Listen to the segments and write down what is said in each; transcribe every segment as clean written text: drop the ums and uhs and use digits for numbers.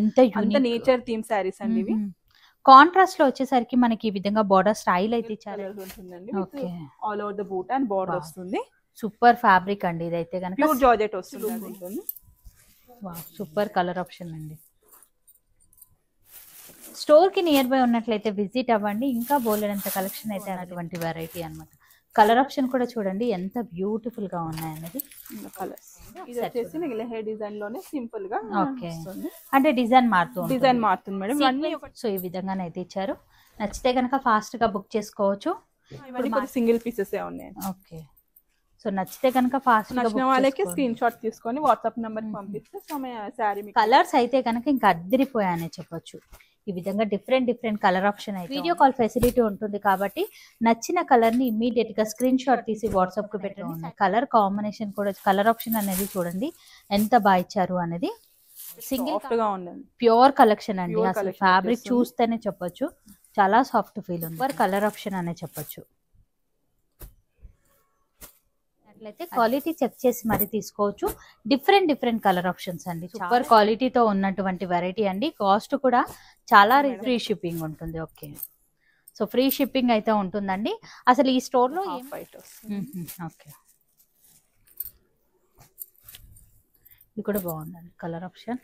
ఎంత unique nature theme saris అండి ఇవి. కాంట్రాస్ట్ లో వచ్చేసరికి మనకి ఈ విధంగా బార్డర్ స్టైల్ అయితే ఇచ్చారు. ఉంటుందండి. Okay, all over the boot and border వస్తుంది. సూపర్ ఫ్యాబ్రిక్ అండి ఇదైతే కనుక. ప్యూర్ జార్జెట్ వస్తుంది. సూపర్ కలర్ ఆప్షన్ అండి. స్టోర్ కి నియర్ బై ఉన్నట్లయితే విజిట్ అవ్వండి. ఇంకా బోలెడంత కలెక్షన్ అయితే అటువంటి వెరైటీ అన్నమాట. కలర్ ఆప్షన్ కూడా చూడండి ఎంత బ్యూటిఫుల్ గా ఉన్నాయి అనేది. కలర్స్ ఇది వచ్చేసి మీకు లెహర్ డిజైన్ లోనే సింపుల్ గా. ఓకే, అంటే డిజైన్ మారుతుంది మేడం అన్ని. సో ఈ విధంగానైతే ఇచ్చారు. నచ్చితే కనుక ఫాస్ట్ గా బుక్ చేసుకోవచ్చు. సింగిల్ పీసెస్ ఉన్నాయి. ఓకే, సో నచ్చితే కనుక ఫాస్ట్ గా నచ్చిన వాళ్ళకి స్క్రీన్ షాట్ తీసుకొని వాట్సాప్ నంబర్ కి పంపిస్తే సారీ. కలర్స్ అయితే కనుక ఇంకా అద్దరిపోయాయనే చెప్పొచ్చు. ఈ విధంగా డిఫరెంట్ కలర్ ఆప్షన్ అయితే వీడియో కాల్ ఫెసిలిటీ ఉంటుంది కాబట్టి నచ్చిన కలర్ ని ఇమ్మీడియట్ గా స్క్రీన్ షాట్ తీసి వాట్సాప్ కు పెట్టండి. కలర్ కాంబినేషన్ కూడా, కలర్ ఆప్షన్ అనేది చూడండి ఎంత బాగా ఇచ్చారు అనేది. సింగిల్ గా ఉండండి, ప్యూర్ కలెక్షన్ అండి. అసలు ఫ్యాబ్రిక్ చూస్తేనే చెప్పొచ్చు చాలా సాఫ్ట్ ఫీల్ ఉంది. కలర్ ఆప్షన్ అనే చెప్పొచ్చు. అయితే క్వాలిటీ చెక్ చేసి మరి తీసుకోవచ్చు. డిఫరెంట్ కలర్ ఆప్షన్స్ అండి. సూపర్ క్వాలిటీతో ఉన్నటువంటి వెరైటీ అండి. కాస్ట్ కూడా చాలా ఫ్రీ షిప్పింగ్ ఉంటుంది. ఓకే, సో ఫ్రీ షిప్పింగ్ అయితే ఉంటుందండి. అసలు ఈ స్టోర్ లో ఓకే, ఇది కూడా బాగుందండి కలర్ ఆప్షన్.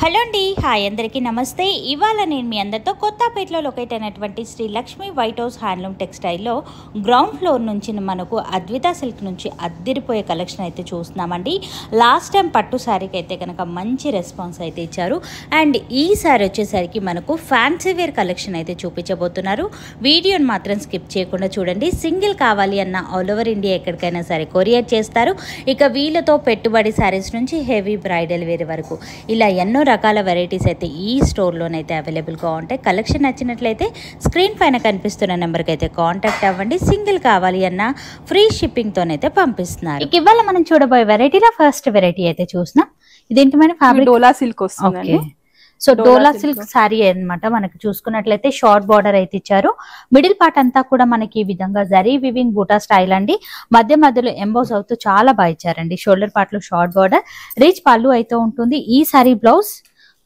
హలో అండి, హాయ్ అందరికీ నమస్తే. ఇవాళ నేను మీ అందరితో కొత్తపేటలో లొకేట్ అయినటువంటి Shri Lakshmi white house handloom టెక్స్టైల్లో గ్రౌండ్ ఫ్లోర్ నుంచి మనకు అద్విత సిల్క్ నుంచి అద్దిరిపోయే కలెక్షన్ అయితే చూస్తున్నామండి. లాస్ట్ టైం పట్టు శారీకి అయితే కనుక మంచి రెస్పాన్స్ అయితే ఇచ్చారు. అండ్ ఈ శారీ వచ్చేసరికి మనకు ఫ్యాన్సీ వేర్ కలెక్షన్ అయితే చూపించబోతున్నారు. వీడియోని మాత్రం స్కిప్ చేయకుండా చూడండి. సింగిల్ కావాలి అన్న ఆల్ ఓవర్ ఇండియా ఎక్కడికైనా సరే కొరియర్ చేస్తారు. ఇక వీళ్ళతో పెట్టుబడి శారీస్ నుంచి హెవీ బ్రైడల్ వేర్ వరకు ఇలా ఎన్నో రకాల వెరైటీస్ అయితే ఈ స్టోర్లోనైతే అవైలబుల్గా ఉంటాయి. కలెక్షన్ నచ్చినట్లయితే స్క్రీన్ పైన కనిపిస్తున్న నెంబర్కి అయితే కాంటాక్ట్ అవ్వండి. సింగిల్ కావాలి అన్న ఫ్రీ షిప్పింగ్తోనైతే పంపిస్తున్నారు. ఇక ఇవాళ మనం చూడబోయే వెరైటీలో ఫస్ట్ వెరైటీ అయితే చూసినాం. ఇదేంటి మన ఫ్యాబ్రిక్ డోలా సిల్క్ వస్తుంది. సో డోలా సిల్క్ శారీ అన్నమాట. మనకి చూసుకున్నట్లయితే షార్ట్ బార్డర్ అయితే ఇచ్చారు. మిడిల్ పార్ట్ అంతా కూడా మనకి ఈ విధంగా జరీ వివింగ్ బూటా స్టైల్ అండి. మధ్యలో ఎంబోస్ అవుతూ చాలా బాగా ఇచ్చారండి. షోల్డర్ పార్ట్ లో షార్ట్ బార్డర్, రిచ్ పళ్ళు అయితే ఉంటుంది. ఈ శారీ బ్లౌజ్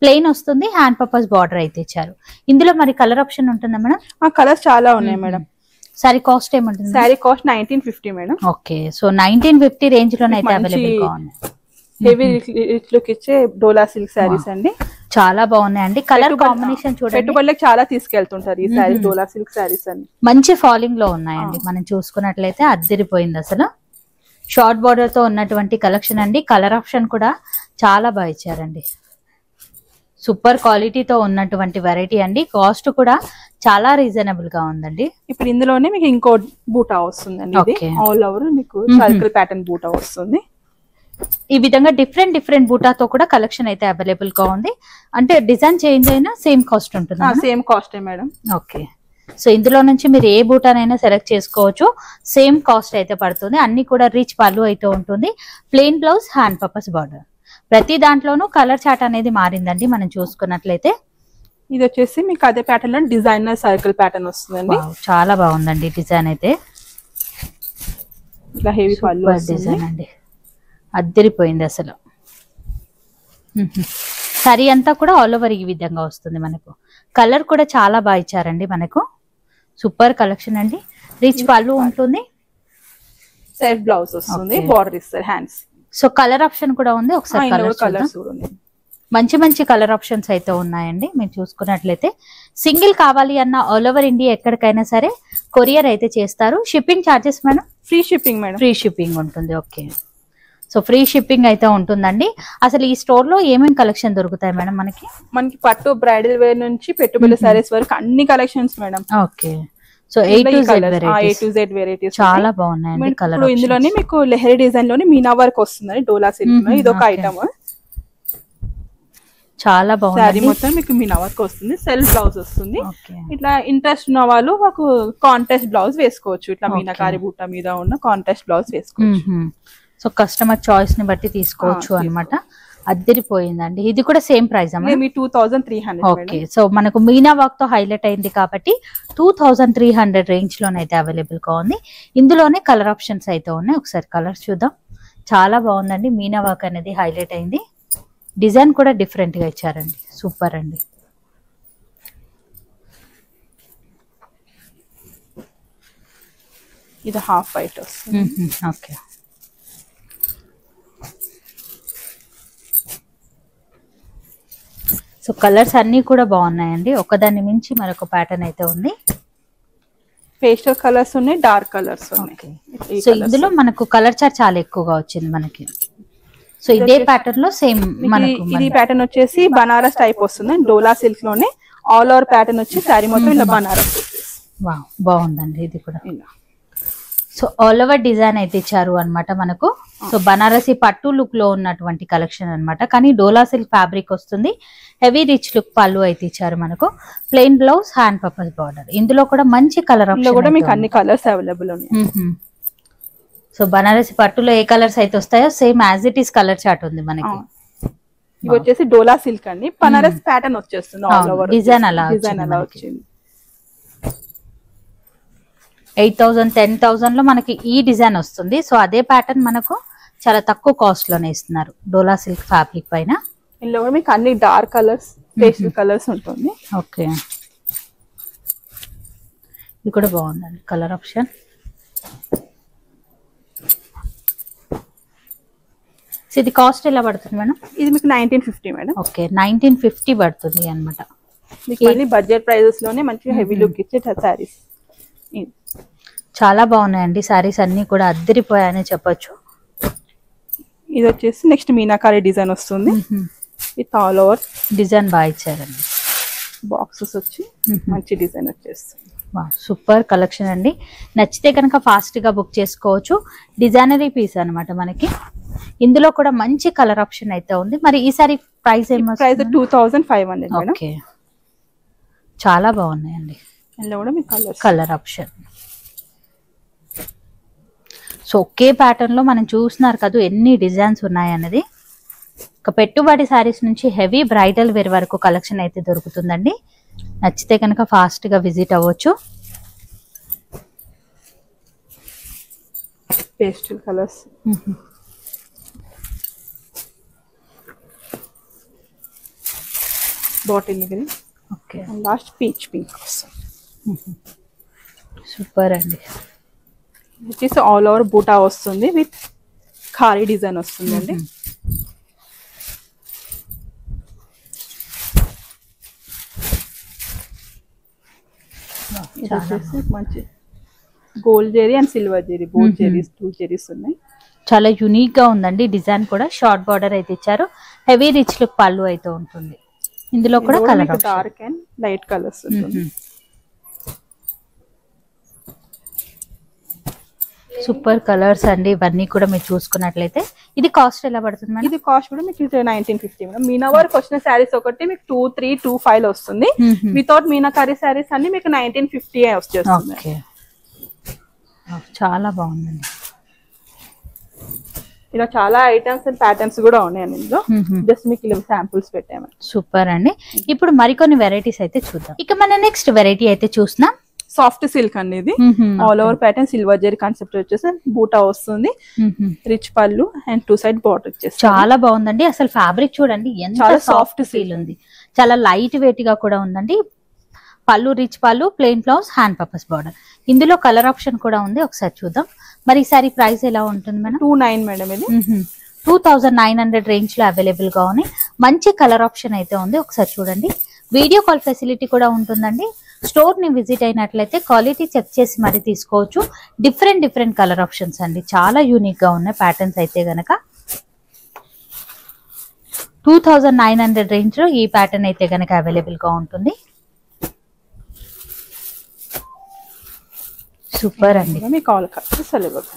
ప్లెయిన్ వస్తుంది. హ్యాండ్ పర్పస్ బార్డర్ అయితే ఇచ్చారు. ఇందులో మరి కలర్ ఆప్షన్ ఉంటుందా మేడం? కలర్స్ చాలా ఉన్నాయి మేడం. సారీ కాస్ట్ ఏముంటుంది? Sari cost 1950 madam. Okay, so 1950 range లోనైతే అవైలబుల్ గా ఉన్నాయి. హెవీ లుక్ ఇచ్చే డోలా సిల్క్ సారీస్ అండి. చాలా బాగున్నాయండి. కలర్ కాంబినేషన్ చూడండి. పెట్టుబడులకు చాలా తీసుకెళ్తుంటారు ఈ సారీస్. డోలా సిల్క్ సారీస్ అన్ని మంచి ఫాలింగ్ లో ఉన్నాయండి. మనం చూసుకున్నట్లయితే అద్దరిపోయింది అసలు. షార్ట్ బార్డర్ తో ఉన్నటువంటి కలెక్షన్ అండి. కలర్ ఆప్షన్ కూడా చాలా బాగా ఇచ్చారండి. సూపర్ క్వాలిటీతో ఉన్నటువంటి వెరైటీ అండి. కాస్ట్ కూడా చాలా రీజనబుల్ గా ఉందండి. ఇప్పుడు ఇందులోనే మీకు ఇంకో బూటా వస్తుందండి. ఆల్ ఓవర్ మీకు సర్కిల్ ప్యాటర్న్ బూటా వస్తుంది. ఈ విధంగా డిఫరెంట్ బూటాతో కూడా కలెక్షన్ అయితే అవైలబుల్ గా ఉంది. అంటే డిజైన్ చేంజ్ అయినా సేమ్ కాస్ట్ ఉంటుంది. Same cost madam. Okay, so ఇందులో నుంచి మీరు ఏ బూటానైనా సెలెక్ట్ చేసుకోవచ్చు. సేమ్ కాస్ట్ అయితే పడుతుంది. అన్ని కూడా రిచ్ పళ్ళు అయితే ఉంటుంది. Plain blouse, hand purpose border. ప్రతి దాంట్లోనూ కలర్ చార్ట్ అనేది మారిందండి. మనం చూసుకున్నట్లయితే ఇది వచ్చేసి మీకు అదే ప్యాటర్న్ లో డిజైనర్ సర్కిల్ ప్యాటర్న్ వస్తుందండి. చాలా బాగుందండి డిజైన్ అయితే. ఇట్లా హెవీ పళ్ళు డిజైన్ అండి. అద్దరిపోయింది అసలు. సారీ అంతా కూడా ఆల్ ఓవర్ ఈ విధంగా వస్తుంది. మనకు కలర్ కూడా చాలా బాగా ఇచ్చారండి. మనకు సూపర్ కలెక్షన్ అండి. రిచ్ పళ్ళు ఉంటుంది. సెల్ఫ్ బ్లౌజ్ వస్తుంది. బార్డర్ ఇస్తారు హ్యాండ్స్. సో కలర్ ఆప్షన్ కూడా ఉంది. ఒకసారి కలర్స్ మంచి కలర్ ఆప్షన్స్ అయితే ఉన్నాయండి. మీరు చూసుకున్నట్లయితే సింగిల్ కావాలి అన్న ఆల్ ఓవర్ ఇండియా ఎక్కడికైనా సరే కొరియర్ అయితే చేస్తారు. Shipping charges madam? Free shipping madam. Free shipping ఉంటుంది. ఓకే, సో ఫ్రీ షిప్పింగ్ అయితే ఉంటుందండి. అసలు ఈ స్టోర్ లో ఏమేమి కలెక్షన్ దొరుకుతాయి మేడం? మనకి పట్టు బ్రైడల్ వేర్ నుంచి పెట్టుబడి సారీస్ వరకు అన్ని collections madam. Okay, so A to Z varieties చాలా బాగున్నాయండి. కలర్ ఇందులోనే మీకు లెహరీ డిజైన్ లోనే మీనా వర్క్ వస్తుందండి. డోలా సిల్క్ ఇది ఒక ఐటమ్. చాలా బాగుంది. సారీ మొత్తం మీకు మీనా వర్క్ వస్తుంది. సెల్ఫ్ బ్లౌజ్ వస్తుంది. ఇట్లా ఇంట్రెస్ట్ ఉన్న వాళ్ళు మాకు కాంట్రాస్ట్ బ్లౌజ్ వేసుకోవచ్చు. ఇట్లా మీనాకారి బూటా మీద ఉన్న కాంట్రాస్ట్ బ్లౌజ్ వేసుకోవచ్చు. సో కస్టమర్ చాయిస్ ని బట్టి తీసుకోవచ్చు అన్నమాట. అద్దరిపోయిందండి. ఇది కూడా సేమ్ ప్రైస్ 2300. ఓకే, సో మనకు మీనా వర్క్ తో హైలైట్ అయింది కాబట్టి 2300 రేంజ్ లోనైతే అవైలబుల్ గా ఉంది. ఇందులోనే కలర్ ఆప్షన్స్ అయితే ఉన్నాయి. ఒకసారి కలర్స్ చూద్దాం. చాలా బాగుందండి. మీనా వర్క్ అనేది హైలైట్ అయింది. డిజైన్ కూడా డిఫరెంట్ గా ఇచ్చారండి, సూపర్ అండి. ఇది హాఫ్ వైట్ వస్తుంది. ఓకే. సో కలర్స్ అన్ని కూడా బాగున్నాయండి, ఒకదాన్ని మించి మరొక ప్యాటర్న్ అయితే ఉంది. పేస్టల్ కలర్స్ ఉన్నాయి, డార్క్ కలర్స్ ఉన్నాయి. సో ఇందులో మనకు కలర్ చార్ట్ చాలా ఎక్కువగా వచ్చింది మనకి. సో ఇదే ప్యాటర్న్ లో సేమ్ మనకు ఇది ప్యాటర్న్ వచ్చేసి బనారస్ టైప్ వస్తుంది, డోలా సిల్క్ లోనే ఆల్ ఓవర్ ప్యాటర్న్ వచ్చి సారీ మొత్తం ఇలా బనారస్. వావ్, బాగుందండి ఇది కూడా. సో ఆల్ ఓవర్ డిజైన్ అయితే ఇచ్చారు అన్నమాట మనకు. సో బనారసి పట్టు లుక్ లో ఉన్నటువంటి కలెక్షన్ అన్నమాట, కానీ డోలా సిల్క్ ఫ్యాబ్రిక్ వస్తుంది. హెవీ రిచ్ లుక్ పళ్ళు అయితే ఇచ్చారు మనకు. Plain blouse, hand purpose border. ఇందులో కూడా మంచి కలర్ ఆప్షన్ కూడా మీకు అన్ని కలర్స్ అవైలబుల్ ఉన్నాయి. సో బనారసి పట్టులో ఏ కలర్స్ అయితే వస్తాయో same as it is colour chart ఉంది మనకి. ఇవి వచ్చేసి డోలా సిల్క్ అండి, బనారస్ ప్యాటర్న్ వచ్చేస్తుంది ఆల్ ఓవర్ డిజైన్ అలా వచ్చింది. 8,000 10,000 లో మనకి ఈ డిజైన్ వస్తుంది. సో అదే ప్యాటర్న్ మనకు చాలా తక్కువ కాస్ట్ లోనే ఇస్తున్నారు డోలా సిల్క్ ఫ్యాబ్రిక్ పైన. ఇందులో కూడా మీకు అన్ని డార్క్ కలర్స్, పేస్టల్ కలర్స్ ఉంటుంది. ఓకే, ఇది కూడా బాగుందండి కలర్ ఆప్షన్. సో ఇది కాస్ట్ ఎలా పడుతుంది మేడం? ఇది మీకు 1950 మేడం. ఓకే, 1950 పడుతుంది అనమాట. మీకు బడ్జెట్ ప్రైజెస్ లోనే మంచిగా హెవీ లుక్ ఇచ్చే సారీస్. చాలా బాగున్నాయండి సారీస్ అన్ని కూడా, అద్దరిపోయాయని చెప్పొచ్చు. ఇది వచ్చేసి నెక్స్ట్ మీనాకారి డిజైన్ వస్తుంది. విత్ ఆల్ ఓవర్ డిజైన్ బాగా ఇచ్చారండి, బాక్సెస్ వచ్చి మంచి డిజైన్ వచ్చేస్తుంది. సూపర్ కలెక్షన్ అండి. నచ్చితే కనుక ఫాస్ట్ గా బుక్ చేసుకోవచ్చు. డిజైనరీ పీస్ అన్నమాట మనకి. ఇందులో కూడా మంచి కలర్ ఆప్షన్ అయితే ఉంది. మరి ఈ సారీ ప్రైస్ ఏమో? Price 2500 madam. ఓకే, చాలా బాగున్నాయండి. ఇందులో కూడా మీకు కలర్ ఆప్షన్. సో ఒకే ప్యాటర్న్ లో మనం చూస్తున్నారు కదా ఎన్ని డిజైన్స్ ఉన్నాయన్నది. ఒక పెట్టుబడి సారీస్ నుంచి హెవీ బ్రైడల్ వేర్ వరకు కలెక్షన్ అయితే దొరుకుతుందండి. నచ్చితే కనుక ఫాస్ట్ గా విజిట్ అవ్వచ్చు. Pastel colours, bottle green, okay, last peach pink. Super అండి. వచ్చేసి ఆల్ ఓవర్ బూటా వస్తుంది విత్ ఖారీ డిజైన్ వస్తుందండి. ఇది వచ్చేసి మంచి gold zari and silver zari, both zaris, 2 zaris ఉన్నాయి. చాలా యూనిక్ గా ఉందండి. డిజైన్ కూడా షార్ట్ బార్డర్ అయితే ఇచ్చారు. హెవీ రిచ్ లుక్ పళ్ళు అయితే ఉంటుంది. ఇందులో కూడా colour dark and light colours ఉంటుంది. సూపర్ కలర్స్ అండి ఇవన్నీ కూడా మీరు చూసుకున్నట్లయితే. ఇది కాస్ట్ ఎలా పడుతుంది మేడం? ఇది కాస్ట్ కూడా మీకు 1950 మేడం. మీనా వర్క్ వచ్చిన శారీస్ ఒకటి మీకు 2325 వస్తుంది. వితౌట్ మీనాకారి శారీస్ అన్ని మీకు 1950 వచ్చేస్తుంది. చాలా బాగుందండి. ఇలా చాలా ఐటమ్స్ అండ్ ప్యాటర్న్స్ కూడా ఉన్నాయండి ఇందులో. జస్ట్ మీకు ఇలా శాంపుల్స్ పెట్టాము. సూపర్ అండి. ఇప్పుడు మరికొన్ని వెరైటీస్ అయితే చూద్దాం. ఇక మన నెక్స్ట్ వెరైటీ అయితే చూస్తున్నాం. సాఫ్ట్ సిల్క్ అండి ఇది. All over pattern silver zari concept వచ్చేసి బూటా వస్తుంది, రిచ్ పళ్ళు అండ్ 2 సైడ్ బార్డర్ వచ్చేసి చాలా బాగుందండి. అసలు ఫ్యాబ్రిక్ చూడండి ఎంత సాఫ్ట్ ఫీల్ ఉంది. చాలా లైట్ వెయిట్ గా కూడా ఉందండి. పళ్ళు రిచ్ పళ్ళు, plain blouse, hand purpose border. ఇందులో కలర్ ఆప్షన్ కూడా ఉంది, ఒకసారి చూద్దాం. మరి ఈసారి ప్రైస్ ఎలా ఉంటుంది మేడం? 29 మేడం. ఇది 2900 రేంజ్ లో అవైలబుల్ గా ఉంది. మంచి కలర్ ఆప్షన్ అయితే ఉంది, ఒకసారి చూడండి. వీడియో కాల్ ఫెసిలిటీ కూడా ఉంటుందండి. స్టోర్ ని విజిట్ అయినట్లయితే క్వాలిటీ చెక్ చేసి మరి తీసుకోవచ్చు. డిఫరెంట్ కలర్ ఆప్షన్స్ అండి, చాలా యూనిక్ గా ఉన్నాయి ప్యాటర్న్స్ అయితే గనక. 2900 రేంజ్ లో ఈ ప్యాటర్న్ అయితే గనక అవైలబుల్ గా ఉంటుంది. సూపర్ అండి. మీకు ఆల్ కలర్స్ అవైలబుల్.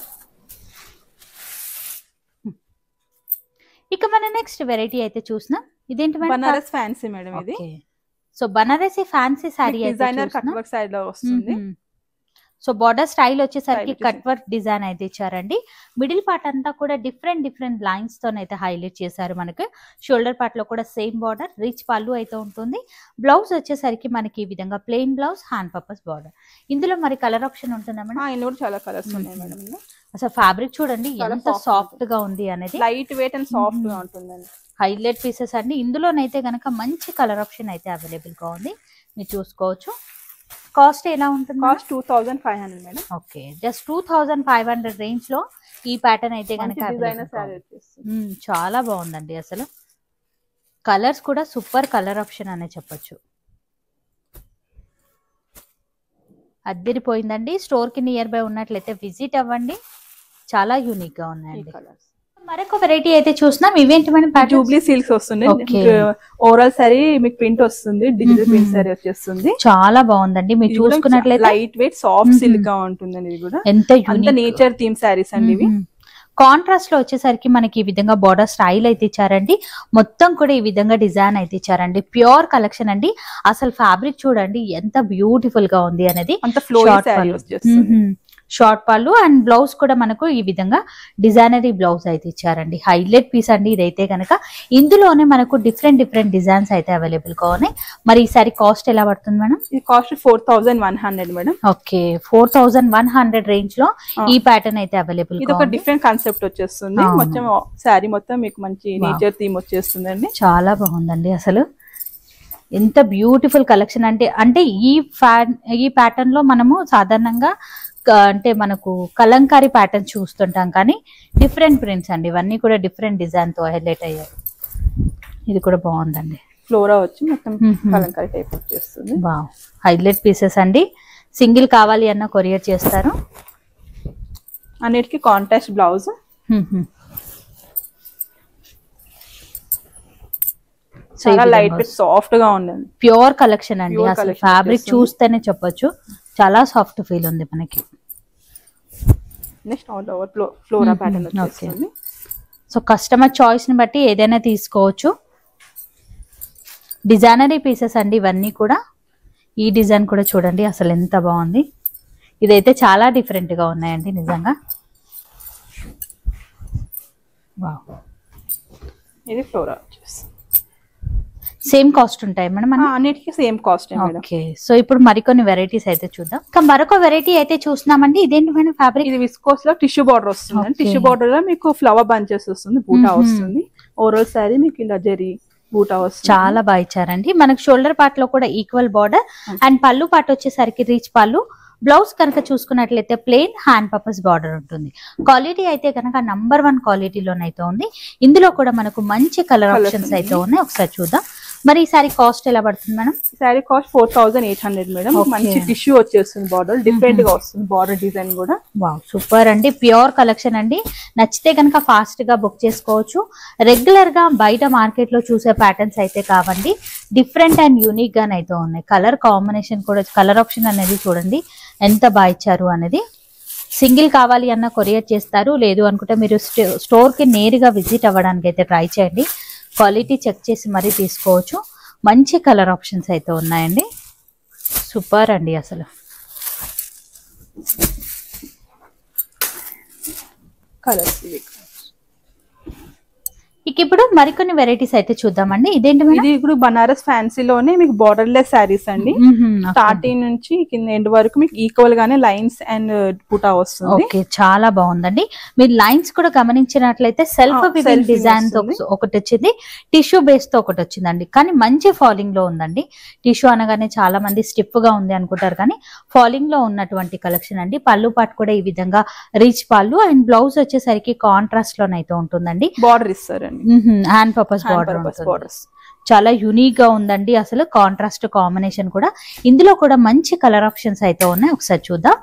ఇక మన నెక్స్ట్ వెరైటీ అయితే చూసినా. ఇదేంటి మేడం? బనారస్ ఫ్యాన్సీ మేడం ఇది. So Banarasi fancy sorry designer cut work style లో వస్తుంది. సో బార్డర్ స్టైల్ వచ్చేసరికి కట్ వర్క్ డిజైన్ అయితే ఇచ్చారండి. మిడిల్ పార్ట్ అంతా కూడా డిఫరెంట్ లైన్స్ తోనైతే హైలైట్ చేశారు. మనకి షోల్డర్ పార్ట్ లో కూడా సేమ్ బార్డర్, రిచ్ పళ్ళు అయితే ఉంటుంది. బ్లౌజ్ వచ్చేసరికి మనకి ఈ విధంగా plain blouse, hand purpose border. ఇందులో మరి కలర్ ఆప్షన్ ఉంటుందా మేడం? ఇందులో చాలా కలర్స్ ఉన్నాయి మేడం. అసలు ఫ్యాబ్రిక్ చూడండి ఎంత సాఫ్ట్ గా ఉంది అనేది. లైట్ వెయిట్ అండ్ సాఫ్ట్ గా ఉంటుందండి. హైలైట్ పీసెస్ అండి. ఇందులోనైతే గనక మంచి కలర్ ఆప్షన్ అయితే అవైలబుల్ గా ఉంది, మీరు చూసుకోవచ్చు. కాస్ట్ ఎలా ఉంటుంది? Cost 2500 madam. Okay, just 2500 range లో ఈ ప్యాటర్న్ అయితే కనుక చాలా బాగుందండి. అసలు కలర్స్ కూడా సూపర్ కలర్ ఆప్షన్ అనే చెప్పొచ్చు. అద్దరిపోయిందండి. స్టోర్ కి నియర్ బై ఉన్నట్లయితే విజిట్ అవ్వండి, చాలా యూనిక్ గా ఉన్నాయండి. మరొక వెరైటీ అయితే చూస్తున్నాం. ఇవేంటి మేడం? జూబ్లీ సిల్క్స్ వస్తుంది. ఓవరాల్ సారీ మీకు ప్రింట్ వస్తుంది, డిజిటల్ ప్రింట్ సారీ వచ్చేస్తుంది. చాలా బాగుందండి. మీరు చూసుకున్నట్లయితే లైట్ వెయిట్ సాఫ్ట్ సిల్క్ గా ఉంటుందండి. ఇది కూడా ఎంత నేచర్ థీమ్ సారీస్ అండి ఇవి. కాంట్రాస్ట్ లో వచ్చేసరికి మనకి ఈ విధంగా బార్డర్ స్టైల్ అయితే ఇచ్చారండి. మొత్తం కూడా ఈ విధంగా డిజైన్ అయితే ఇచ్చారండి. ప్యూర్ కలెక్షన్ అండి. అసలు ఫ్యాబ్రిక్ చూడండి ఎంత బ్యూటిఫుల్ గా ఉంది అనేది. అంత ఫ్లోయీ సారీ వచ్చేస్తుంది. షార్ట్ పళ్ళు అండ్ బ్లౌజ్ కూడా మనకు ఈ విధంగా డిజైనరీ బ్లౌజ్ అయితే ఇచ్చారండి. హైలైట్ పీస్ అండి ఇదైతే కనుక. ఇందులోనే మనకు డిఫరెంట్ డిజైన్స్ అయితే అవైలబుల్ గా ఉన్నాయి. మరి ఈసారి కాస్ట్ ఎలా పడుతుంది మేడం? ఈ కాస్ట్ 4100 మేడం. ఓకే, 4100 రేంజ్ లో ఈ ప్యాటర్న్ అయితే అవైలబుల్. ఇది ఒక డిఫరెంట్ కాన్సెప్ట్ వచ్చేస్తుంది. మొత్తం సారీ మొత్తం మీకు మంచి నేచర్ థీమ్ వచ్చేస్తుందండి. చాలా బాగుందండి. అసలు ఎంత బ్యూటిఫుల్ కలెక్షన్ అంటే ఈ ప్యాటర్న్ లో మనము సాధారణంగా అంటే మనకు కలంకారీ ప్యాటర్న్ చూస్తుంటాం, కానీ డిఫరెంట్ ప్రింట్స్ అండి. ఇవన్నీ కూడా డిఫరెంట్ డిజైన్ తో హైలైట్ అయ్యాయి. ఇది కూడా బాగుందండి. ఫ్లోరా వచ్చి మొత్తం కలంకారీ టైప్ వచ్చేస్తుంది. వావ్, హైలైట్ పీసెస్ అండి. సింగిల్ కావాలి అన్న కొరియర్ చేస్తారు. అన్నిటికీ కాంట్రాస్ట్ బ్లౌజ్. చాలా లైట్ వెయిట్ సాఫ్ట్ గా ఉందండి. ప్యూర్ కలెక్షన్ అండి. అసలు ఫ్యాబ్రిక్ చూస్తేనే చెప్పొచ్చు, చాలా సాఫ్ట్ ఫీల్ ఉంది మనకి. Next all over flora pattern వచ్చేస్తుంది. సో కస్టమర్ చాయిస్ ని బట్టి ఏదైనా తీసుకోవచ్చు. డిజైనరీ పీసెస్ అండి ఇవన్నీ కూడా. ఈ డిజైన్ కూడా చూడండి అసలు ఎంత బాగుంది. ఇదైతే చాలా డిఫరెంట్ గా ఉన్నాయండి నిజంగా. వావ్, ఇది ఫ్లోరా వచ్చేసి సేమ్ కాస్ట్ ఉంటాయి మేడం? అన్నిటికీ సేమ్ కాస్ట్. ఓకే, సో ఇప్పుడు మరికొన్ని వెరైటీస్ అయితే చూద్దాం. ఇంకా మరొక వెరైటీ అయితే చూస్తున్నామండి. ఇదేంటి మేడం ఫ్యాబ్రిక్? ఇది విస్కోస్ లో టిష్యూ బార్డర్ వస్తుంది. టిష్యూ బార్డర్ లో మీకు ఫ్లవర్ బంచెస్ వస్తుంది, బూటా వస్తుంది. ఓవరాల్ సారీ మీకు ఇలా జరీ బూటా వస్తుంది. చాలా బాగా ఇచ్చారండి. మనకు షోల్డర్ పార్ట్ లో కూడా ఈక్వల్ బార్డర్ అండ్ పళ్ళు పార్ట్ వచ్చేసరికి రీచ్ పళ్ళు. బ్లౌజ్ కనుక చూసుకున్నట్లయితే ప్లెయిన్ హ్యాండ్ పర్పస్ బార్డర్ ఉంటుంది. క్వాలిటీ అయితే కనుక నంబర్ 1 క్వాలిటీలోనైతే ఉంది. ఇందులో కూడా మనకు మంచి కలర్ ఆప్షన్స్ అయితే ఉన్నాయి. ఒకసారి చూద్దాం. మరి ఈ సారీ కాస్ట్ ఎలా పడుతుంది మేడం? Sari cost 4800 madam. మంచి టిష్యూ వచ్చేస్తుంది, బార్డర్ డిఫరెంట్ గా వస్తుంది, బార్డర్ డిజైన్ కూడా. వావ్, సూపర్ అండి. ప్యూర్ కలెక్షన్ అండి. నచ్చితే కనుక ఫాస్ట్ గా బుక్ చేసుకోవచ్చు. రెగ్యులర్ గా బయట మార్కెట్ లో చూసే ప్యాటర్న్స్ అయితే కావండి, డిఫరెంట్ అండ్ యూనిక్ గానైతే ఉన్నాయి. కలర్ కాంబినేషన్ కూడా, కలర్ ఆప్షన్ అనేది చూడండి ఎంత బాగా ఇచ్చారు అనేది. సింగిల్ కావాలి అన్న కొరియర్ చేస్తారు, లేదు అనుకుంటే మీరు స్టోర్ కి నేరుగా విజిట్ అవ్వడానికి అయితే ట్రై చేయండి. క్వాలిటీ చెక్ చేసి మరీ తీసుకోవచ్చు. మంచి కలర్ ఆప్షన్స్ అయితే ఉన్నాయండి. సూపర్ అండి అసలు. కలర్స్ ఇక ఇప్పుడు మరికొన్ని వెరైటీస్ అయితే చూద్దామండి. ఇదేంటి ఇది ఇప్పుడు బనారస్ ఫ్యాన్సీలోనే మీకు బార్డర్లెస్ శారీస్ అండి. స్టార్టింగ్ నుంచి కింద ఎండ్ వరకు మీకు ఈక్వల్ గానే లైన్స్ అండ్ బుటా వస్తుంది. ఓకే, చాలా బాగుందండి. మీరు లైన్స్ కూడా గమనించినట్లయితే సెల్ఫ్ వివింగ్ డిజైన్ తో ఒకటి వచ్చింది, టిష్యూ బేస్ తో ఒకటి వచ్చిందండి. కానీ మంచి ఫాలింగ్ లో ఉందండి. టిష్యూ అనగానే చాలా మంది స్టిఫ్ గా ఉంది అనుకుంటారు, కానీ ఫాలింగ్ లో ఉన్నటువంటి కలెక్షన్ అండి. పళ్ళు పాటు కూడా ఈ విధంగా రీచ్ పళ్ళు అండ్ బ్లౌజ్ వచ్చేసరికి కాంట్రాస్ట్ లోనైతే ఉంటుందండి. బార్డర్ ఇస్తారండి, హ్యాండ్ పర్పస్ బార్డర్. చాలా యూనిక్ గా ఉందండి అసలు. కాంట్రాస్ట్ కాంబినేషన్ కూడా. ఇందులో కూడా మంచి కలర్ ఆప్షన్స్ అయితే ఉన్నాయి. ఒకసారి చూద్దాం.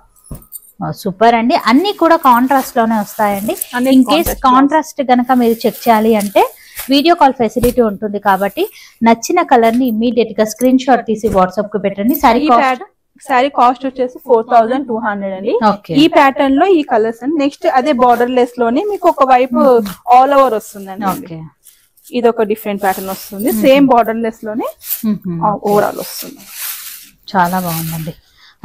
సూపర్ అండి. అన్ని కూడా కాంట్రాస్ట్ లోనే వస్తాయండి. ఇన్ కేస్ కాంట్రాస్ట్ గనక మీరు చెక్ చేయాలి అంటే వీడియో కాల్ ఫెసిలిటీ ఉంటుంది, కాబట్టి నచ్చిన కలర్ ని ఇమీడియట్ గా స్క్రీన్ షాట్ తీసి వాట్సాప్ కు పెట్టండి. సారీ కాస్ట్ వచ్చేసి 4200 అండి. ఈ ప్యాటర్న్ లో ఈ కలర్స్ అండి. నెక్స్ట్ అదే బార్డర్ లెస్ లోనే మీకు ఒక వైపు ఆల్ ఓవర్ వస్తుందండి. ఇది ఒక డిఫరెంట్ ప్యాటర్న్ వస్తుంది. సేమ్ బార్డర్ లెస్ లోనే ఓవరాల్ వస్తుంది. చాలా బాగుందండి.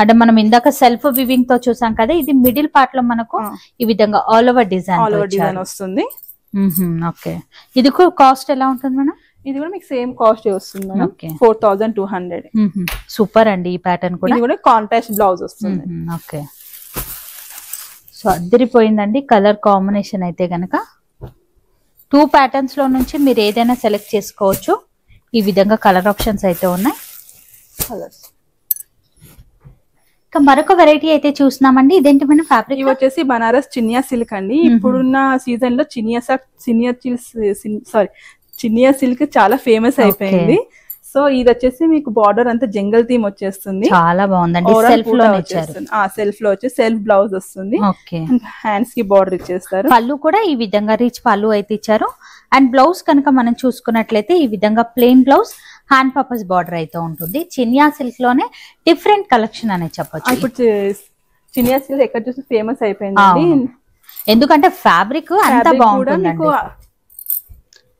అంటే మనం ఇందాక సెల్ఫ్ వివింగ్ తో చూసాం కదా, ఇది మిడిల్ పార్ట్ లో మనకు ఈ విధంగా ఆల్ ఓవర్ డిజైన్ వస్తుంది. ఓకే, ఇది కాస్ట్ ఎలా ఉంటుంది మేడం? ఇది కూడా మీకు సేమ్ కాస్ట్ వస్తుంది మేడం, 4200. సూపర్ అండి. ఈ ప్యాటర్న్ కూడా, ఇది కూడా కాంట్రాస్ట్ బ్లౌజ్ వస్తుంది. ఓకే, సో అద్దరిపోయిందండి కలర్ కాంబినేషన్ అయితే గనక. 2 ప్యాటర్న్స్ లో నుంచి మీరు ఏదైనా సెలెక్ట్ చేసుకోవచ్చు. ఈ విధంగా కలర్ ఆప్షన్స్ అయితే ఉన్నాయి. కలర్స్ ఇంకా మరొక వెరైటీ అయితే చూస్తున్నామండి. ఇదేంటి మన ఫ్యాబ్రిక్? ఇవి వచ్చేసి బనారస్ చినియా సిల్క్ అండి. ఇప్పుడున్న సీజన్ లో చినియా సిల్క్ చాలా ఫేమస్ అయిపోయింది. సో ఇది వచ్చేసి మీకు బార్డర్ అంతా జంగల్ థీమ్ వచ్చేస్తుంది. చాలా బాగుందండి. సెల్ఫ్ లో ఇచ్చారు. సెల్ఫ్ లో వచ్చి సెల్ఫ్ బ్లౌజ్ వస్తుంది. హ్యాండ్స్ కి బార్డర్ ఇచ్చేస్తారు. పళ్ళు కూడా ఈ విధంగా రిచ్ పళ్ళు అయితే ఇచ్చారు. అండ్ బ్లౌజ్ కనుక మనం చూసుకున్నట్లయితే ఈ విధంగా plain blouse, hand purpose border అయితే ఉంటుంది. చినియా సిల్క్ లోనే డిఫరెంట్ కలెక్షన్ అనేది చెప్పొచ్చు. ఇప్పుడు చినియా సిల్క్ ఎక్కడ చూసి ఫేమస్ అయిపోయింది. ఎందుకంటే ఫ్యాబ్రిక్ అంతా బాగుంటుంది.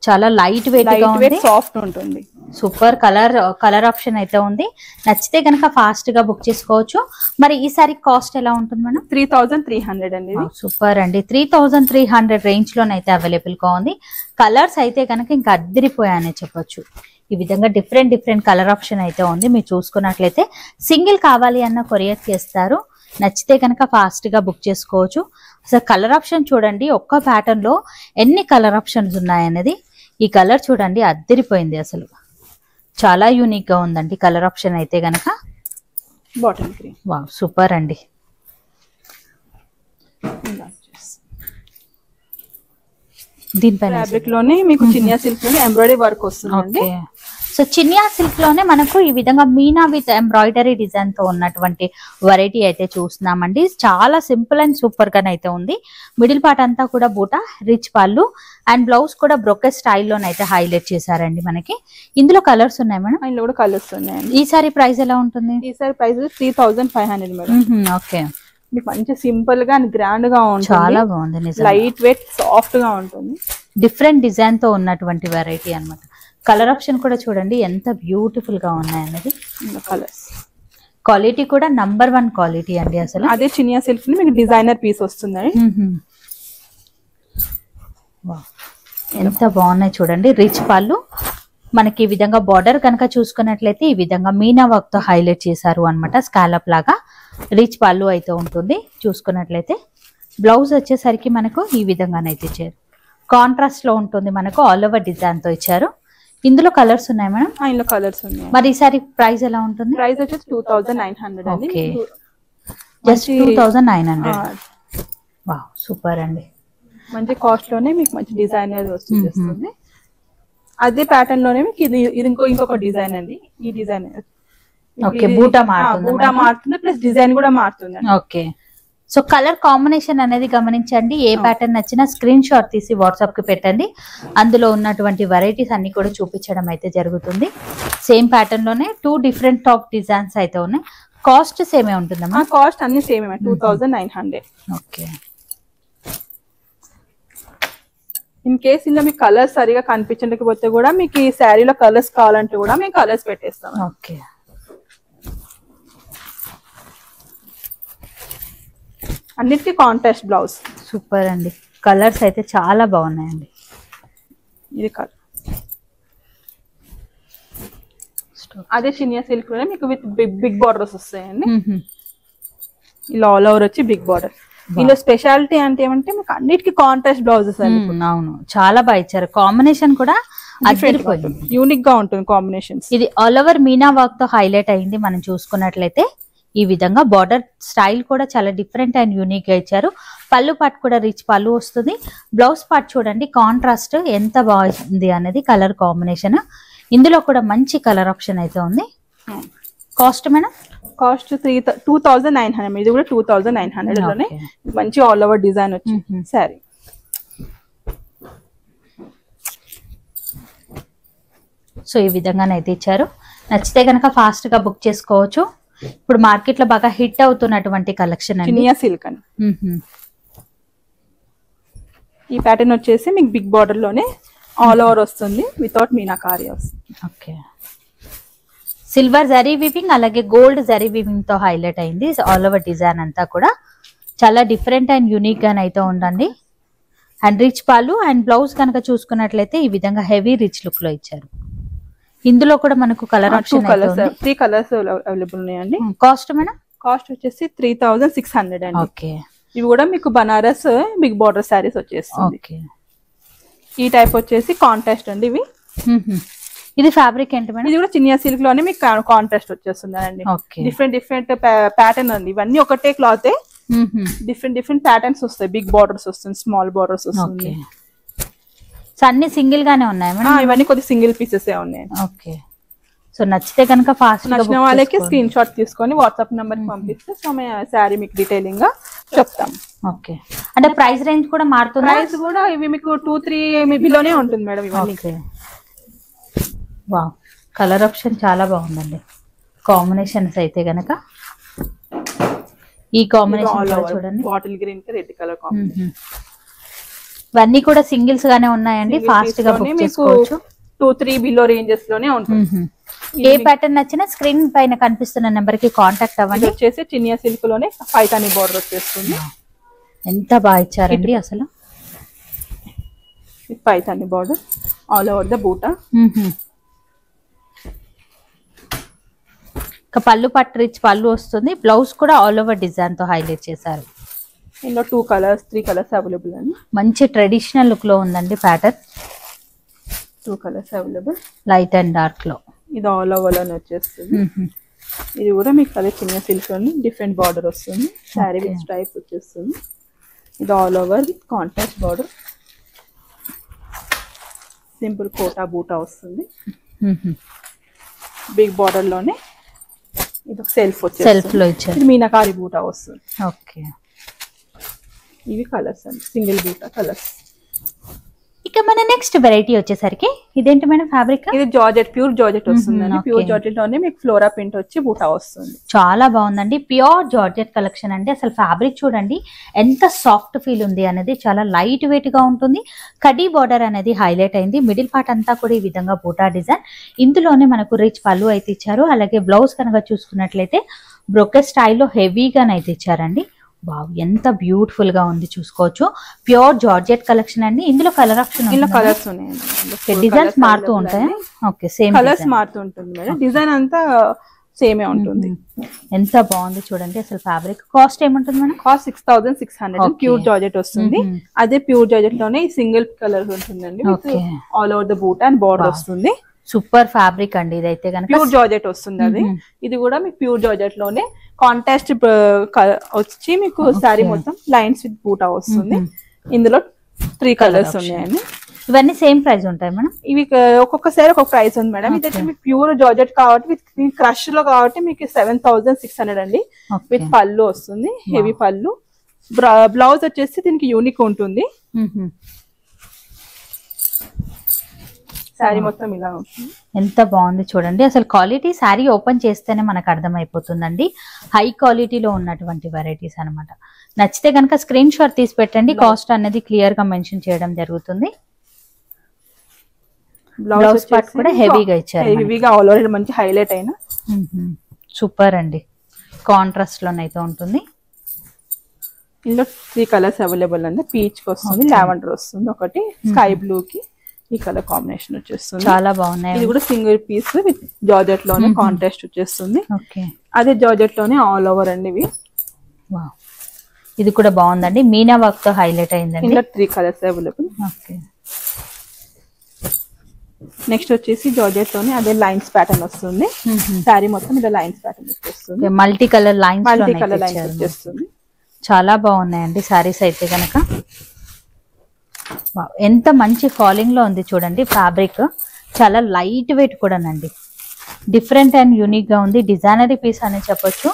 చాలా లైట్ వెయిట్ గా ఉంది, సాఫ్ట్ ఉంటుంది. సూపర్ కలర్ ఆప్షన్ అయితే ఉంది. నచ్చితే కనుక ఫాస్ట్ గా బుక్ చేసుకోవచ్చు. మరి ఈ సారీ కాస్ట్ ఎలా ఉంటుంది మేడం? 3300 అండి. సూపర్ అండి. 3300 రేంజ్ లోనైతే అవైలబుల్ గా ఉంది. కలర్స్ అయితే కనుక ఇంకా అద్దరిపోయాయని చెప్పొచ్చు. ఈ విధంగా డిఫరెంట్ కలర్ ఆప్షన్ అయితే ఉంది. మీరు చూసుకున్నట్లయితే సింగిల్ కావాలి అన్న కొరియర్ చేస్తారు. నచ్చితే కనుక ఫాస్ట్ గా బుక్ చేసుకోవచ్చు. అసలు కలర్ ఆప్షన్ చూడండి, ఒక్క ప్యాటర్న్ లో ఎన్ని కలర్ ఆప్షన్స్ ఉన్నాయన్నది. ఈ కలర్ చూడండి, అద్దరిపోయింది. అసలు చాలా యూనిక్ గా ఉందండి కలర్ ఆప్షన్ అయితే గనక. బాటిల్ గ్రీన్, వావ్ సూపర్ అండి. దీనిపైన ఫ్యాబ్రిక్ లోనే మీకు చినియా సిల్క్ లోనే ఎంబ్రాయిడరీ వర్క్ వస్తుంది. సో చినియా సిల్క్ లోనే మనకు ఈ విధంగా మీనా విత్ ఎంబ్రాయిడరీ డిజైన్ తో ఉన్నటువంటి వెరైటీ అయితే చూస్తున్నామండి. చాలా సింపుల్ అండ్ సూపర్ గా అయితే ఉంది. మిడిల్ పార్ట్ అంతా కూడా బూటా, రిచ్ పళ్ళు అండ్ బ్లౌజ్ కూడా బ్రొకెట్ స్టైల్లోనైతే హైలైట్ చేశారండి. మనకి ఇందులో కలర్స్ ఉన్నాయి మేడం? ఇందులో కూడా కలర్స్ ఉన్నాయండి. ఈసారి ప్రైస్ ఎలా ఉంటుంది? ఈసారి ప్రైస్ 3500 మేడం. ఓకే, మీకు మంచి సింపుల్ గా గ్రాండ్ గా ఉంటుంది. చాలా బాగుంది. లైట్ వెయిట్ సాఫ్ట్ గా ఉంటుంది. డిఫరెంట్ డిజైన్ తో ఉన్నటువంటి వెరైటీ అన్నమాట. కలర్ ఆప్షన్ కూడా చూడండి ఎంత బ్యూటిఫుల్ గా ఉన్నాయన్నది. కలర్స్ క్వాలిటీ కూడా నంబర్ 1 క్వాలిటీ అండి. అసలు అదే చినియా సిల్క్ మీకు డిజైనర్ పీస్ వస్తుంది. ఎంత బాగున్నాయి చూడండి. రిచ్ పళ్ళు మనకి ఈ విధంగా బార్డర్ కనుక చూసుకున్నట్లయితే ఈ విధంగా మీనా వర్క్ తో హైలైట్ చేశారు అనమాట. స్కాలప్ లాగా రిచ్ పళ్ళు అయితే ఉంటుంది. చూసుకున్నట్లయితే బ్లౌజ్ వచ్చేసరికి మనకు ఈ విధంగానైతే ఇచ్చారు. కాంట్రాస్ట్ లో ఉంటుంది. మనకు ఆల్ ఓవర్ డిజైన్ తో ఇచ్చారు. ఇందులో కలర్స్ ఉన్నాయి మేడం? ఇందులో కలర్స్ ఉన్నాయి. మరి ఈసారి ప్రైస్ ఎలా ఉంటుంది? ప్రైస్ వచ్చేసి 2900 అండి. Okay, just 2900. వావ్ సూపర్ అండి. మంచి కాస్ట్ లోనే మీకు మంచి డిజైన్ అనేది వస్తుంది. అదే ప్యాటర్న్ లోనే మీకు ఇది ఇంకొక డిజైన్ అండి. ఈ డిజైన్ ఓకే, బూటా మారుతుంది ప్లస్ డిజైన్ కూడా మారుతుంది. ఓకే, సో కలర్ కాంబినేషన్ అనేది గమనించండి. ఏ ప్యాటర్న్ నచ్చినా స్క్రీన్ షాట్ తీసి వాట్సాప్ కి పెట్టండి. అందులో ఉన్నటువంటి వెరైటీస్ అన్ని కూడా చూపించడం అయితే జరుగుతుంది. సేమ్ ప్యాటర్న్ లోనే 2 డిఫరెంట్ టాప్ డిజైన్స్ అయితే ఉన్నాయి. కాస్ట్ సేమే ఉంటుందమ్మా? కాస్ట్ అన్ని సేమ్ 2900. ఓకే, ఇన్ కేస్ ఇందులో మీకు కలర్స్ సరిగా కనిపించకపోతే కూడా మీకు ఈ శారీలో కలర్స్ కావాలంటే కూడా మేము కలర్స్ పెట్టేస్తాం. ఓకే, అన్నిటికీ కాంట్రాస్ట్ బ్లౌజ్. సూపర్ అండి. కలర్స్ అయితే చాలా బాగున్నాయండి. ఇది కలర్ అదే చినియా సిల్క్ లో మీకు విత్ బిగ్ బార్డర్స్ వస్తాయండి. ఇలా ఆల్ ఓవర్ వచ్చి బిగ్ బార్డర్. ఇందులో స్పెషాలిటీ అంటే ఏమంటే మీకు అన్నిటికీ కాంట్రాస్ట్ బ్లౌజెస్. అవును, చాలా బాగా ఇచ్చారు. కాంబినేషన్ కూడా యూనిక్ గా ఉంటుంది కాంబినేషన్స్. ఇది ఆల్ ఓవర్ మీనా వర్క్ తో హైలైట్ అయింది. మనం చూసుకున్నట్లయితే ఈ విధంగా బార్డర్ స్టైల్ కూడా చాలా డిఫరెంట్ అండ్ యూనిక్ గా ఇచ్చారు. పళ్ళు పార్ట్ కూడా రిచ్ పళ్ళు వస్తుంది. బ్లౌజ్ పార్ట్ చూడండి కాంట్రాస్ట్ ఎంత బాగుంది అనేది కలర్ కాంబినేషన్. ఇందులో కూడా మంచి కలర్ ఆప్షన్ అయితే ఉంది. Cost madam? కాస్ట్ 2900. ఇది కూడా 2900 లోనే మంచి ఆల్ ఓవర్ డిజైన్ వచ్చి సారీ. సో ఈ విధంగానైతే ఇచ్చారు. నచ్చితే కనుక ఫాస్ట్ గా బుక్ చేసుకోవచ్చు. ఇప్పుడు మార్కెట్ లో బాగా హిట్ అవుతున్నటువంటి కలెక్షన్ అండి చినియా సిల్క్ అని. ఈ ప్యాటర్న్ వచ్చేసి మీకు బిగ్ బార్డర్ లోనే ఆల్ ఓవర్ వస్తుంది వితౌట్ మీనాకారి వస్తుంది. ఓకే, సిల్వర్ జరీ వీవింగ్ అలాగే గోల్డ్ జరీ వీవింగ్ తో హైలైట్ అయింది. ఆల్ ఓవర్ డిజైన్ అంతా కూడా చాలా డిఫరెంట్ అండ్ యూనిక్ గా అయితే ఉందండి. అండ్ రిచ్ పాలు అండ్ బ్లౌజ్ కనుక చూసుకున్నట్లయితే ఈ విధంగా హెవీ రిచ్ లుక్ లో ఇచ్చారు. ఇందులో కూడా మనకు కలర్ ఆప్షన్ 3 కలర్స్ అవైలబుల్ ఉన్నాయండి. Cost madam? కాస్ట్ వచ్చేసి 3600 అండి. ఓకే, ఇవి కూడా మీకు బనారస్ బిగ్ బార్డర్ శారీస్ వచ్చేస్తుంది. ఓకే, ఈ టైప్ వచ్చేసి కాంట్రాస్ట్ అండి ఇవి. ఇది ఫ్యాబ్రిక్ ఏంటి మేడం? ఇది కూడా చినియా సిల్క్ లోనే మీకు కాంట్రాస్ట్ వచ్చేస్తుంది అండి. డిఫరెంట్ ప్యాటర్న్ అండి. ఇవన్నీ ఒకటే క్లాత్, డిఫరెంట్ ప్యాటర్న్స్ వస్తాయి. బిగ్ బార్డర్స్ వస్తుంది, స్మాల్ బార్డర్స్ వస్తుంది. అన్ని సింగిల్ గానే ఉన్నాయి మేడం? ఇవన్నీ కొద్ది సింగిల్ పీసెస్ ఉన్నాయి. ఓకే. సో నచ్చితే కనుక ఫాస్ట్ నచ్చిన వాళ్ళకి స్క్రీన్ షాట్ తీసుకొని వాట్సాప్ నెంబర్ కి పంపిస్తే సో మేము శారీ మీకు డీటెయిలింగ్ గా చెప్తాం. ఓకే. అంటే ప్రైస్ రేంజ్ కూడా మారుతుంది? ప్రైస్ కూడా ఇవి మీకు 2-3 బిలోనే ఉంటుంది మేడం ఇవన్నీ. వావ్, కలర్ ఆప్షన్ చాలా బాగుందండి. కాంబినేషన్స్ అయితే గనక ఈ కాంబినేషన్ చూడండి, బాటిల్ గ్రీన్ కి రెడ్ కలర్ కాంబినేషన్. ఇవన్నీ కూడా సింగిల్స్ గానే ఉన్నాయండి. ఫాస్ట్ గా బుక్ చేసుకోవచ్చు. 2-3 బిలో రేంజెస్ లోనే ఉంటుంది. ఏ ప్యాటర్న్ నచ్చినా స్క్రీన్ పైన కనిపిస్తున్న నెంబర్ కి కాంటాక్ట్ అవ్వండి. వచ్చేసి చినియా సిల్క్ లోనే పైతాని బోర్డర్ వచ్చేస్తుంది. ఎంత బాగా ఇచ్చారండి అసలు. Paithani border all over the బూటా. పళ్ళు పట్టు రిచ్ పళ్ళు వస్తుంది. బ్లౌజ్ కూడా ఆల్ ఓవర్ డిజైన్ తో హైలైట్ చేశారు. ఇందులో 2 కలర్స్ 3 కలర్స్ అవైలబుల్ అండి. మంచి ట్రెడిషనల్ లుక్ లో ఉందండి pattern. 2 colours available, light and dark లో. ఇది ఆల్ ఓవర్ లోనే వచ్చేస్తుంది. ఇది కూడా మీకు అదే చిన్న సిల్క్ లోని డిఫరెంట్ బార్డర్ వస్తుంది. శారీ విత్ స్ట్రైప్ వచ్చేస్తుంది. ఇది all over with contrast border. Simple Kota buta వస్తుంది. బిగ్ బార్డర్ లోనే ఇది సెల్ఫ్ వచ్చేస్తుంది. సెల్ఫ్ లో ఇచ్చారు. ఇది మీనాకారి బూటా వస్తుంది. ఓకే. ఇవి కలర్స్ అండి, సింగిల్ బూటా కలర్స్. ఇక మన నెక్స్ట్ వెరైటీ వచ్చేసరికి ఇదేంటి మేడం ఫ్యాబ్రిక్? ఇది జార్జెట్, ప్యూర్ జార్జెట్ వస్తుందండి. ప్యూర్ జార్జెట్ లోనే మీకు ఫ్లోరా ప్రింట్ వచ్చి బూటా వస్తుంది. చాలా బాగుందండి. ప్యూర్ జార్జెట్ కలెక్షన్ అండి. అసలు ఫ్యాబ్రిక్ చూడండి ఎంత సాఫ్ట్ ఫీల్ ఉంది అనేది. చాలా లైట్ వెయిట్ గా ఉంటుంది. కడీ బార్డర్ అనేది హైలైట్ అయింది. మిడిల్ పార్ట్ అంతా కూడా ఈ విధంగా బూటా డిజైన్. ఇందులోనే మనకు రిచ్ పళ్ళు అయితే ఇచ్చారు. అలాగే బ్లౌజ్ కనుక చూసుకున్నట్లయితే బ్రొకెట్ స్టైల్లో హెవీగానైతే ఇచ్చారండి. వావ్, ఎంత బ్యూటిఫుల్ గా ఉంది చూసుకోవచ్చు. ప్యూర్ జార్జెట్ కలెక్షన్ అండి. ఇందులో కలర్ ఆప్షన్ కలర్స్ ఉన్నాయండి. డిజైన్స్ మారుతూ ఉంటాయి. ఓకే, సేమ్ కలర్స్ మారుతూ ఉంటుంది మేడం. డిజైన్ అంతా సేమే ఉంటుంది. ఎంత బాగుంది చూడండి అసలు. ఫ్యాబ్రిక్ కాస్ట్ ఏముంటుంది మేడం? కాస్ట్ 6600. ప్యూర్ జార్జెట్ వస్తుంది. అదే ప్యూర్ జార్జెట్ లోనే సింగిల్ కలర్ ఉంటుందండి. All over the boot and border వస్తుంది. సూపర్ ఫ్యాబ్రిక్ అండి ఇదైతే కనుక. ప్యూర్ జార్జెట్ వస్తుంది అది. ఇది కూడా మీకు ప్యూర్ జార్జెట్ లోనే కాంట్రాస్ట్ వచ్చి మీకు శారీ మొత్తం లైన్స్ విత్ బూటా వస్తుంది. ఇందులో 3 కలర్స్ ఉన్నాయండి. ఇవన్నీ సేమ్ ప్రైస్ ఉంటాయి మేడం? ఇవి ఒక్కొక్కసారి ఒక్కొక్క ప్రైస్ ఉంది మేడం. ఇదైతే మీకు ప్యూర్ జార్జెట్ కాబట్టి విత్ క్రష్ లో కాబట్టి మీకు 7600 అండి. విత్ పళ్ళు వస్తుంది, హెవీ పళ్ళు. బ్లౌజ్ వచ్చేసి దీనికి యూనిక్ ఉంటుంది. శారీ మొత్తం ఇలా ఉంటుంది. ఎంత బాగుంది చూడండి అసలు. క్వాలిటీ శారీ ఓపెన్ చేస్తేనే మనకు అర్థమైపోతుందండి. హై క్వాలిటీలో ఉన్నటువంటి వెరైటీస్ అనమాట. నచ్చితే కనుక స్క్రీన్ షాట్ తీసి పెట్టండి. కాస్ట్ అనేది క్లియర్ గా మెన్షన్ చేయడం జరుగుతుంది. బ్లౌజ్ పార్ట్ కూడా హెవీగా ఇచ్చారు. హెవీగా ఆల్ ఓవర్ మంచి హైలైట్ అయిన సూపర్ అండి. కాంట్రాస్ట్ లోనైతే ఉంటుంది. ఇందులో 3 కలర్స్ అవైలబుల్ అండి. పీచ్ కి వస్తుంది, లావెండర్ వస్తుంది ఒకటి, స్కై బ్లూ కి ఈ కలర్ కాంబినేషన్ వచ్చేస్తుంది. చాలా బాగున్నాయి. ఇది కూడా సింగిల్ పీస్ విత్ జార్జెట్ లోనే కాంట్రాస్ట్ వచ్చేస్తుంది. అదే జార్జెట్ లోనే ఆల్ ఓవర్ అండి ఇవి. ఇది కూడా బాగుందండి. మీనా వర్క్ తో హైలైట్ అయిందండి. ఇందులో 3 కలర్స్ అవైలబుల్. నెక్స్ట్ వచ్చేసి జార్జెట్ లోనే అదే లైన్స్ ప్యాటర్న్ వస్తుంది. శారీ మొత్తం ఇలా లైన్స్ ప్యాటర్న్ వచ్చేస్తుంది. మల్టీ కలర్ లైన్స్ వచ్చేస్తుంది. చాలా బాగున్నాయండి శారీస్ అయితే కనుక. ఎంత మంచి ఫాలింగ్ లో ఉంది చూడండి ఫ్యాబ్రిక్. చాలా లైట్ వెయిట్ కూడానండి. డిఫరెంట్ అండ్ యూనిక్ గా ఉంది. డిజైనరీ పీస్ అని చెప్పొచ్చు.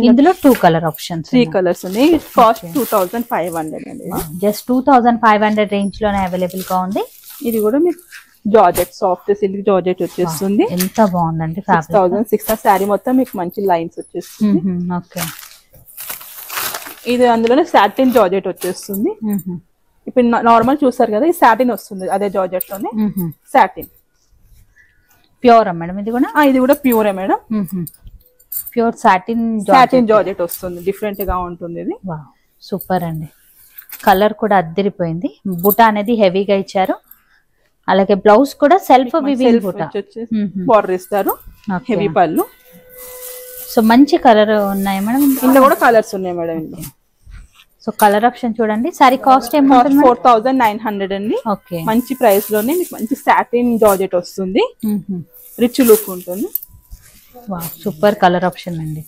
ఇందులో 2 కలర్ ఆప్షన్స్, 3 కలర్స్ ఉన్నాయి. కాస్ట్ 2500 అండి. జస్ట్ 2500 రేంజ్ లోనే అవైలబుల్ గా ఉంది. ఇది కూడా మీకు జార్జెట్, సాఫ్ట్ సిల్క్ జార్జెట్ వచ్చేస్తుంది. ఎంత బాగుందండి ఫ్యాబ్రిక్. 6600. శారీ మొత్తం మీకు మంచి లైన్స్ వచ్చేస్తుంది. ఓకే. ఇది అందులోనే సాటిన్ జార్జెట్ వచ్చేస్తుంది. ఇప్పుడు నార్మల్ చూస్తారు కదా, ఈ సాటిన్ వస్తుంది అదే జార్జెట్ లోనే. సాటిన్ ప్యూర్ మేడం ఇది కూడా? ఇది కూడా ప్యూరే మేడం. ప్యూర్ సాటిన్ జార్జెట్ వస్తుంది. డిఫరెంట్ గా ఉంటుంది ఇది. సూపర్ అండి. కలర్ కూడా అద్దరిపోయింది. బుటా అనేది హెవీగా ఇచ్చారు. అలాగే బ్లౌజ్ కూడా సెల్ఫ్ వివింగ్ బుటా బార్డర్ ఇస్తారు. హెవీ పళ్ళు. సో మంచి కలర్ ఉన్నాయి మేడం. ఇందులో కూడా కలర్స్ ఉన్నాయి మేడం. సో కలర్ ఆప్షన్ చూడండి. సారీ కాస్ట్ ఏమవుతుంది? 4900 అండి. ఓకే, మంచి ప్రైస్ లోనే మీకు మంచి సాటిన్ జార్జెట్ వస్తుంది, రిచ్ లుక్ ఉంటుంది. సూపర్ కలర్ ఆప్షన్ అండి.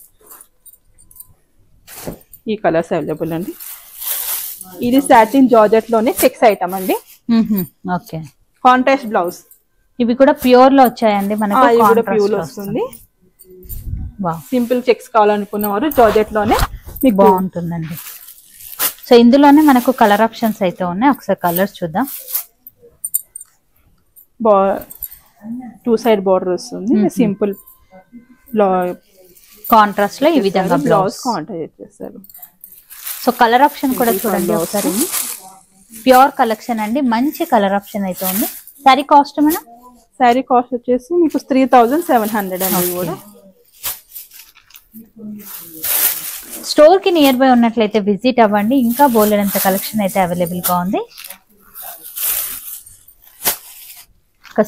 ఈ కలర్స్ అవైలబుల్ అండి. ఇది సాటిన్ జార్జెట్ లోనే చెక్స్ ఐటమ్ అండి. Okay, contrast blouse. ఇవి కూడా ప్యూర్ లో వచ్చాయండి మనకు. ప్యూర్ లో వస్తుంది. సింపుల్ చెక్స్ కావాలనుకున్న వారు జార్జెట్ లోనే మీకు బాగుంటుందండి. సో ఇందులోనే మనకు కలర్ ఆప్షన్స్ అయితే ఉన్నాయి. ఒకసారి కలర్స్ చూద్దాం. 2 సైడ్ బార్డర్ వస్తుంది. సింపుల్ కాంట్రాస్ట్ లో ఈ విధంగా బ్లౌజ్ కాంట్రాస్ట్ చేస్తారు. సో కలర్ ఆప్షన్ కూడా చూడండి ఒకసారి. ప్యూర్ కలెక్షన్ అండి, మంచి కలర్ ఆప్షన్ అయితే ఉంది. Sorry cost madam? Sari cost వచ్చేసి మీకు 3700 అండి. కూడా స్టోర్ కి నియర్ బై ఉన్నట్లయితే విజిట్ అవ్వండి. ఇంకా బోలెడంత కలెక్షన్ అయితే అవైలబుల్ గా ఉంది.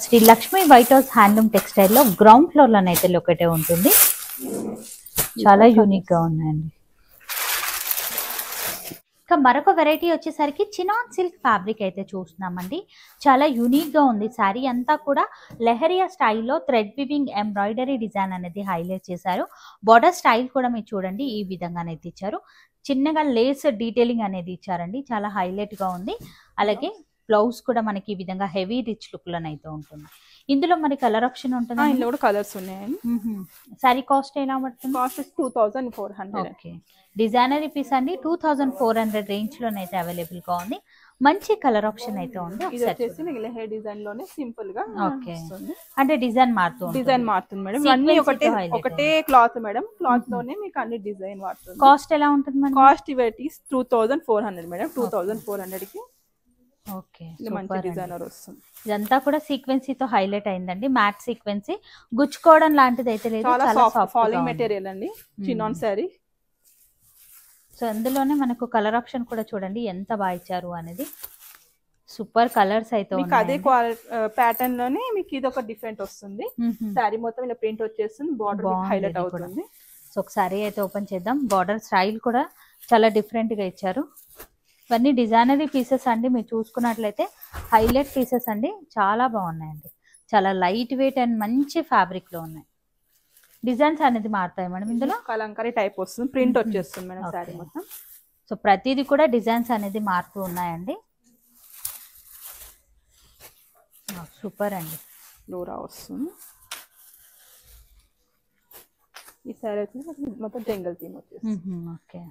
Shri Lakshmi white house handloom textile లో గ్రౌండ్ ఫ్లోర్ లోనైతే లొకేట్ ఉంటుంది. చాలా యూనిక్ గా ఉన్నాయండి. ఇంకా మరొక వెరైటీ వచ్చేసరికి చినాన్ సిల్క్ ఫ్యాబ్రిక్ అయితే చూస్తున్నామండి. చాలా యూనిక్ గా ఉంది. శారీ అంతా కూడా లెహరియా స్టైల్లో థ్రెడ్ వివింగ్ ఎంబ్రాయిడరీ డిజైన్ అనేది హైలైట్ చేశారు. బార్డర్ స్టైల్ కూడా మీరు చూడండి ఈ విధంగానైతే ఇచ్చారు. చిన్నగా లేస్ డీటెయిలింగ్ అనేది ఇచ్చారండి, చాలా హైలైట్ గా ఉంది. అలాగే బ్లౌజ్ కూడా మనకి ఈ విధంగా హెవీ రిచ్ లుక్ లోనైతే ఉంటుంది. ఇందులో మరి కలర్ ఆప్షన్ ఉంటుంది. ఇందులో కూడా కలర్స్ ఉన్నాయండి. సారీ కాస్ట్ ఎలా పడుతుంది? కాస్ట్ 2400. ఓకే, డిజైనరీ పీస్ అండి. 2400 రేంజ్ లోనైతే అవైలబుల్ గా ఉంది. మంచి కలర్ ఆప్షన్ అయితే ఉంది. లెహర్ డిజైన్ లోనే సింపుల్ గా. ఓకే, అంటే డిజైన్ మారుతుంది మేడం. అన్ని ఒకటే క్లాత్ మేడం. క్లాత్ లోనే మీకు అన్ని డిజైన్ మారుతుంది. కాస్ట్ ఎలా ఉంటుంది మేడం? కాస్ట్ ఇవైతే 2400 మేడం. 2400 కి ఓకే, మంచి డిజైనర్ వస్తుంది. ఇదంతా కూడా సీక్వెన్సీతో హైలైట్ అయిందండి. మ్యాట్ సీక్వెన్సీ, గుచ్చుకోవడం లాంటిది అయితే లేదు. చాలా సాఫ్ట్ ఫాలింగ్ మెటీరియల్ అండి, చినాన్ సారీ. సో అందులోనే మనకు కలర్ ఆప్షన్ కూడా చూడండి ఎంత బాగా ఇచ్చారు అనేది. సూపర్ కలర్స్ అయితే ఉన్నాయి. అదే ప్యాటర్న్ లోనే మీకు ఇది ఒక డిఫరెంట్ వస్తుంది. సారీ మొత్తం ఇలా ప్రింట్ వచ్చేస్తుంది, బార్డర్ హైలైట్ అవుతుంది. సో ఒకసారి అయితే ఓపెన్ చేద్దాం. బార్డర్ స్టైల్ కూడా చాలా డిఫరెంట్ గా ఇచ్చారు. ఇవన్నీ డిజైనరీ పీసెస్ అండి. మీరు చూసుకున్నట్లయితే హైలైట్ పీసెస్ అండి, చాలా బాగున్నాయండి. చాలా లైట్ వెయిట్ అండ్ మంచి ఫ్యాబ్రిక్ లో ఉన్నాయి. డిజైన్స్ అనేది మారుతాయి మేడం. ఇందులో కలంకారీ టైప్ వస్తుంది, ప్రింట్ వచ్చేస్తుంది మేడం సారీ మొత్తం. సో ప్రతిదీ కూడా డిజైన్స్ అనేది మారుతూ ఉన్నాయండి. సూపర్ అండి. లోరా వస్తుంది. ఈ సారీ వచ్చి మొత్తం జంగల్ థీమ్ వచ్చేస్తుంది. ఓకే,